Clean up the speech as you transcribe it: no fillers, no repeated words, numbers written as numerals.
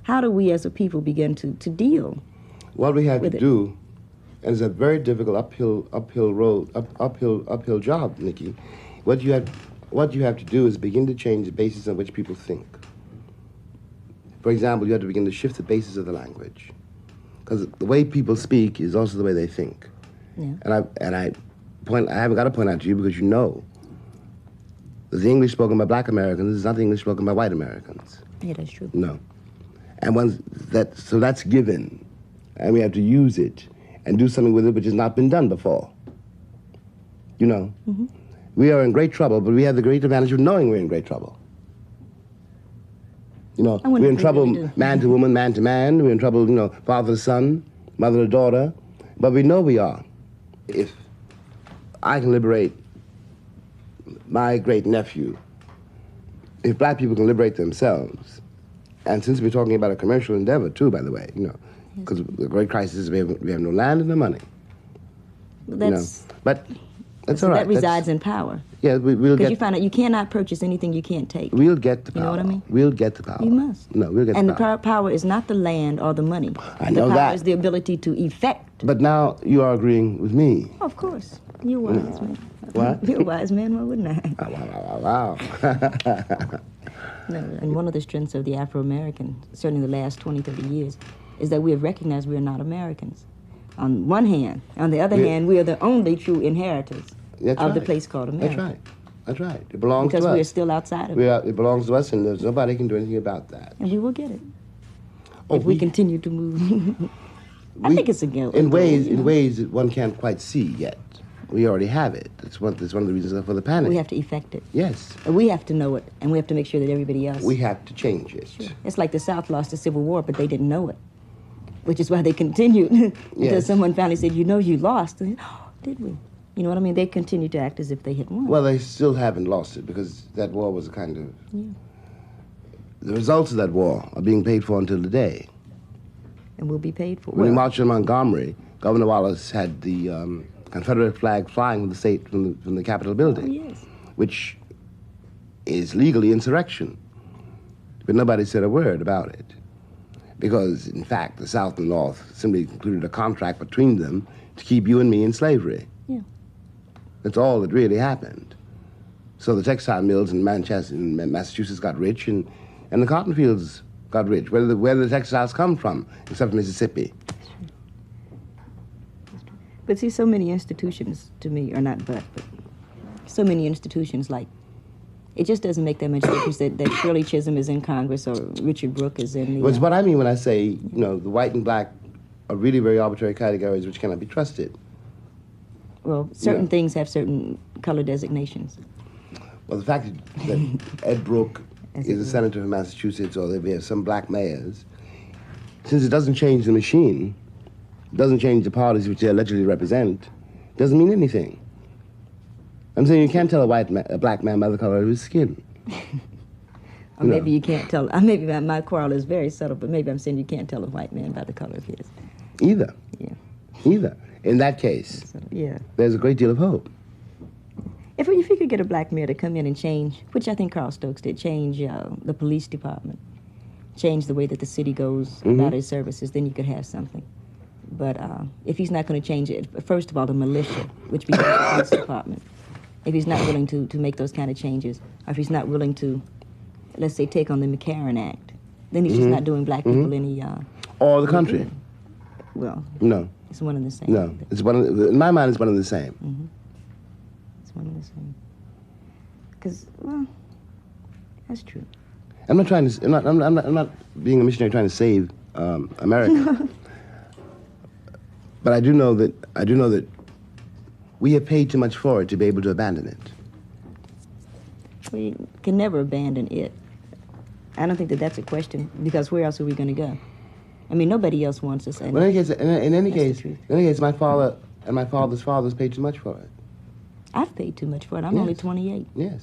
how do we as a people begin to deal? What we have to it? do, and it's a very difficult uphill job, Nikki. What you have to do is begin to change the basis on which people think. For example, you have to begin to shift the basis of the language, because the way people speak is also the way they think. Yeah. And I haven't got to point out to you because you know that the English spoken by black Americans is not the English spoken by white Americans. Yeah, that's true. No. And so that's given, and we have to use it and do something with it which has not been done before. You know? Mm-hmm. We are in great trouble, but we have the great advantage of knowing we're in great trouble. You know, we're in trouble man to woman, man to man. We're in trouble, you know, father to son, mother to daughter. But we know we are. If I can liberate my great-nephew, if black people can liberate themselves, and since we're talking about a commercial endeavor, too, by the way, you know, because the great crisis is we have no land and no money. Well, that's, you know? But that's all right. That resides in power. Yeah, we'll get... Because you find out you cannot purchase anything you can't take. We'll get the power. You know what I mean? We'll get the power. You must. No, we'll get the power. And the power is not the land or the money. I know that. The power is the ability to effect. But now you are agreeing with me. Oh, of course. You're wise, man. What? You're a wise man, why wouldn't I? Oh, wow. No, and one of the strengths of the Afro-American, certainly the last 20, 30 years, is that we have recognized we are not Americans. On one hand. On the other hand, we are the only true inheritors of the place called America. That's right. It belongs to us. Because we are still outside of it. It belongs to us, and there's nobody can do anything about that. And we will get it. If we continue to move. I think it's a goal. In ways that one can't quite see yet. We already have it. It's one of the reasons for the panic. We have to effect it. Yes. We have to know it, and we have to make sure that everybody else... We have to change it. Sure. It's like the South lost the Civil War, but they didn't know it, which is why they continued until someone finally said, you know you lost. And, oh, did we? You know what I mean? They continued to act as if they had won. Well, they still haven't lost it because that war was a kind of... Yeah. The results of that war are being paid for until today. And will be paid for. When we marched in Montgomery, Governor Wallace had the Confederate flag flying from the Capitol building, oh, yes. which is legally insurrection. But nobody said a word about it. Because, in fact, the South and North simply concluded a contract between them to keep you and me in slavery. Yeah. That's all that really happened. So the textile mills in Massachusetts got rich, and the cotton fields got rich. Where the textiles come from, except Mississippi. But see, so many institutions to me, or not but so many institutions, like, it just doesn't make that much difference that Shirley Chisholm is in Congress or Richard Brooke is in the... Well, it's what I mean when I say, you know, the white and black are really very arbitrary categories which cannot be trusted. Well, certain things have certain color designations. Well, the fact that Ed Brooke is a senator from Massachusetts, or that we have some black mayors, since it doesn't change the machine, doesn't change the parties which they allegedly represent, doesn't mean anything. I'm saying you can't tell a black man by the color of his skin. Or maybe you can't tell, maybe my quarrel is very subtle, but maybe I'm saying you can't tell a white man by the color of his. Either. Yeah. Either. In that case, yeah, there's a great deal of hope. If you could get a black mayor to come in and change, which I think Carl Stokes did, change the police department, change the way that the city goes about its services, then you could have something. But if he's not going to change it, first of all, the militia, which becomes the police department, if he's not willing to make those kind of changes, or if he's not willing to, let's say, take on the McCarran Act, then he's just not doing black people any... or the country. Good. Well... No. It's one and the same. No. It's in my mind, it's one and the same. It's one and the same. Because, well, that's true. I'm not trying to... I'm not being a missionary trying to save America. But I do know that we have paid too much for it to be able to abandon it. We can never abandon it. I don't think that that's a question, because where else are we going to go? I mean, nobody else wants us. Well, in any case, my father and my father's fathers paid too much for it. I've paid too much for it. I'm only 28. Yes.